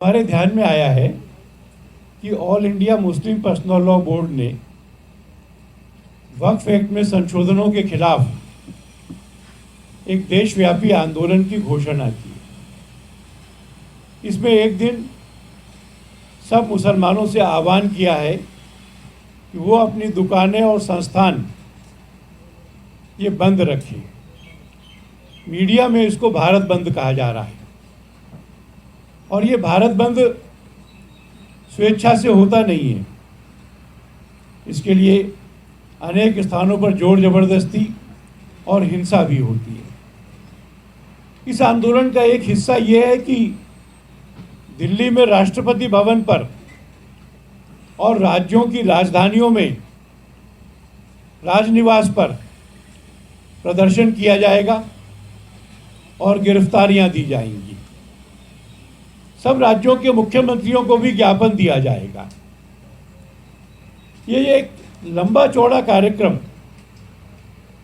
हमारे ध्यान में आया है कि all India Muslim personal law board ने वक्फ एक्ट में संशोधनों के खिलाफ एक देशव्यापी आंदोलन की घोषणा की। इसमें एक दिन सब मुसलमानों से आह्वान किया है कि वो अपनी दुकानें और संस्थान ये बंद रखें। मीडिया में इसको भारत बंद कहा जा रहा है और ये भारत बंद स्वेच्छा से होता नहीं है। इसके लिए अनेक स्थानों पर जोर जबरदस्ती और हिंसा भी होती है। इस आंदोलन का एक हिस्सा ये है कि दिल्ली में राष्ट्रपति भवन पर और राज्यों की राजधानियों में राजनिवास पर प्रदर्शन किया जाएगा और गिरफ्तारियां दी जाएंगी। सब राज्यों के मुख्यमंत्रियों को भी ज्ञापन दिया जाएगा। ये एक लंबा चौड़ा कार्यक्रम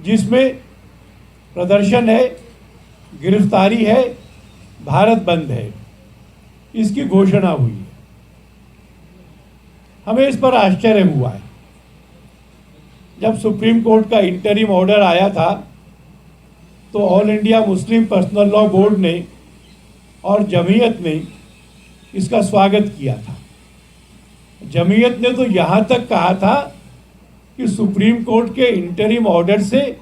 जिसमें प्रदर्शन है, गिरफ्तारी है, भारत बंद है, इसकी घोषणा हुई है। हमें इस पर आश्चर्य हुआ है। जब सुप्रीम कोर्ट का इंटरिम ऑर्डर आया था तो all India Muslim personal law board ने और जमीयत ने इसका स्वागत किया था। जमीयत ने तो यहाँ तक कहा था कि सुप्रीम कोर्ट के इंटरिम ऑर्डर से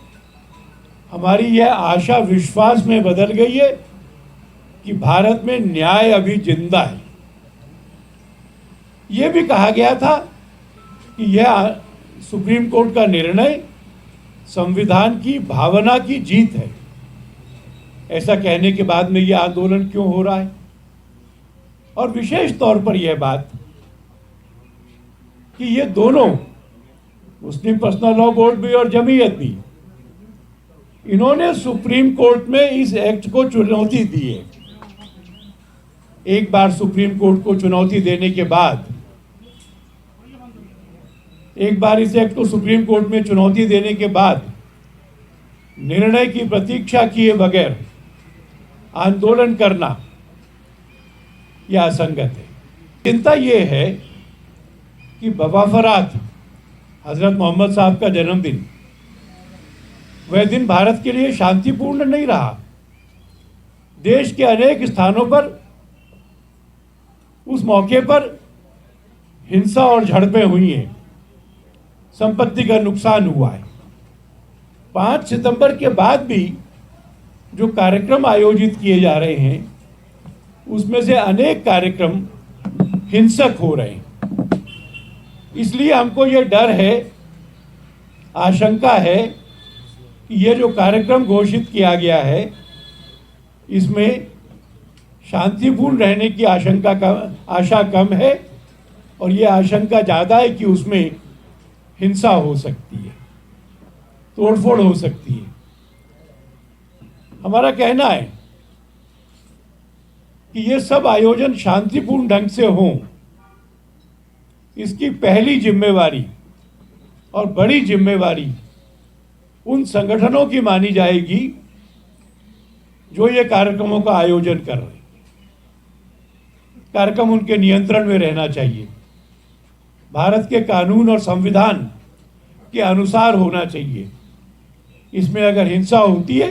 हमारी यह आशा विश्वास में बदल गई है कि भारत में न्याय अभी जिंदा है। यह भी कहा गया था कि यह सुप्रीम कोर्ट का निर्णय संविधान की भावना की जीत है। ऐसा कहने के बाद में यह आंदोलन क्यों हो रहा है? और विशेष तौर पर यह बात कि ये दोनों, मुस्लिम पर्सनल लॉ बोर्ड भी और जमीयत भी, इन्होंने सुप्रीम कोर्ट में इस एक्ट को चुनौती दी है। एक बार सुप्रीम कोर्ट को चुनौती देने के बाद, एक बार इस एक्ट को सुप्रीम कोर्ट में चुनौती देने के बाद निर्णय की प्रतीक्षा किए बगैर आंदोलन करना यह असंगत है। चिंता यह है कि बवाफरात हजरत मोहम्मद साहब का जन्मदिन, वह दिन भारत के लिए शांतिपूर्ण नहीं रहा। देश के अनेक स्थानों पर उस मौके पर हिंसा और झड़पें हुई हैं, संपत्ति का नुकसान हुआ है। 5 सितंबर के बाद भी जो कार्यक्रम आयोजित किए जा रहे हैं उसमें से अनेक कार्यक्रम हिंसक हो रहे हैं। इसलिए हमको ये डर है, आशंका है कि ये जो कार्यक्रम घोषित किया गया है इसमें शांतिपूर्ण रहने की आशा कम है और ये आशंका ज़्यादा है कि उसमें हिंसा हो सकती है, तोड़फोड़ हो सकती है। हमारा कहना है कि ये सब आयोजन शांतिपूर्ण ढंग से हों, इसकी पहली जिम्मेवारी और बड़ी जिम्मेवारी उन संगठनों की मानी जाएगी जो ये कार्यक्रमों का आयोजन कर रहे हैं। कार्यक्रम उनके नियंत्रण में रहना चाहिए, भारत के कानून और संविधान के अनुसार होना चाहिए। इसमें अगर हिंसा होती है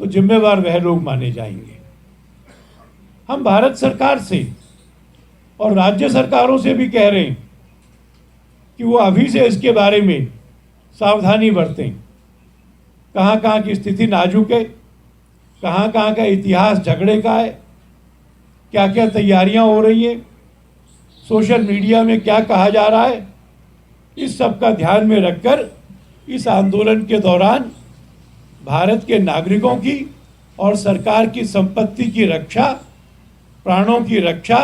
तो जिम्मेवार वह लोग माने जाएंगे। हम भारत सरकार से और राज्य सरकारों से भी कह रहे हैं कि वो अभी से इसके बारे में सावधानी बरतें। कहाँ कहाँ की स्थिति नाजुक है, कहाँ कहाँ का इतिहास झगड़े का है, क्या क्या तैयारियां हो रही हैं, सोशल मीडिया में क्या कहा जा रहा है, इस सब का ध्यान में रखकर इस आंदोलन के दौरान भारत के नागरिकों की और सरकार की संपत्ति की रक्षा, प्राणों की रक्षा,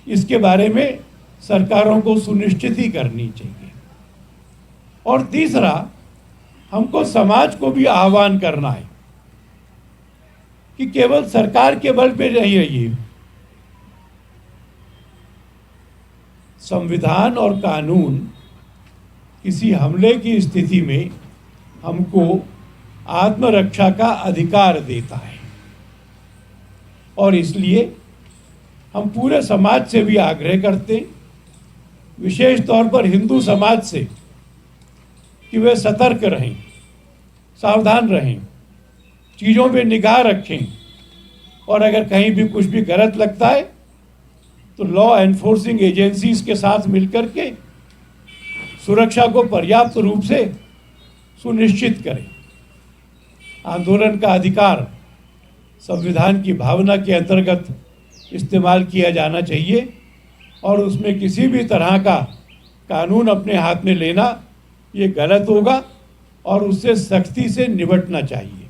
इसके बारे में सरकारों को सुनिश्चित ही करनी चाहिए। और तीसरा, हमको समाज को भी आह्वान करना है कि केवल सरकार के बल पे नहीं रहिए। संविधान और कानून किसी हमले की स्थिति में हमको आत्मरक्षा का अधिकार देता है और इसलिए हम पूरे समाज से भी आग्रह करते हैं, विशेष तौर पर हिंदू समाज से, कि वे सतर्क रहें, सावधान रहें, चीज़ों पे निगाह रखें, और अगर कहीं भी कुछ भी गलत लगता है तो लॉ एनफोर्सिंग एजेंसीज के साथ मिलकर के सुरक्षा को पर्याप्त रूप से सुनिश्चित करें। आंदोलन का अधिकार संविधान की भावना के अंतर्गत इस्तेमाल किया जाना चाहिए और उसमें किसी भी तरह का कानून अपने हाथ में लेना ये गलत होगा और उससे सख्ती से निपटना चाहिए।